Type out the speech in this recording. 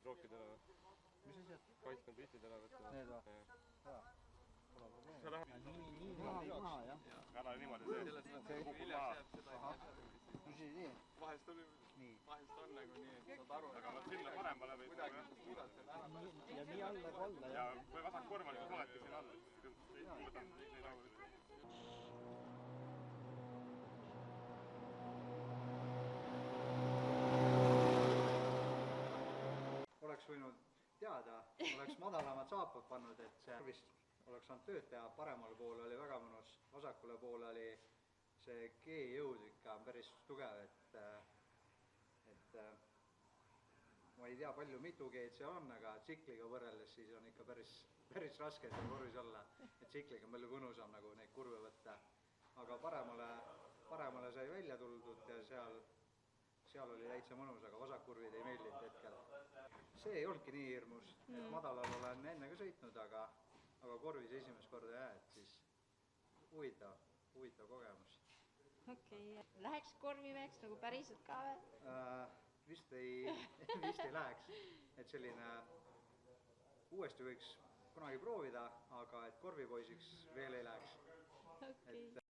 strookidele või? Mis asjad? Kaitsnud vitidele võtta. Need või? Jaa. Pole probleemi. Nii maha, jah. Ära niimoodi tee. Kukub maha. Mis siis nii? Vahest on nagu nii, et saad aru, aga vot sinna paremale või kuidagi suudad seda ära. Ja nii alla kui alla, ja jah. või vasak korvalikult oledki siin all, võtan nii nagu Oleks võinud teada, oleks madalamad saapad pannud, et see vist oleks saanud tööd teha, paremal pool oli väga mõnus, vasakule poole oli see G-jõud ikka päris tugev, et ma ei tea palju, mitu G-d seal on, aga tsikliga võrreldes siis on ikka päris raske seal kurvis olla, et tsikliga on palju mõnusam nagu neid kurve võtta, aga paremale sai välja tuldud ja seal oli täitsa mõnus, aga vasakkurvid ei meeldinud hetkel. See ei olnudki nii hirmus, et madalal olen enne ka sõitnud, aga korvis esimest korda jah, et siis huvitav kogemus. Okei. Läheks korvimeheks nagu päriselt ka või? Vist ei läheks, et selline uuesti võiks kunagi proovida, aga et korvipoisiks veel ei läheks. Okei.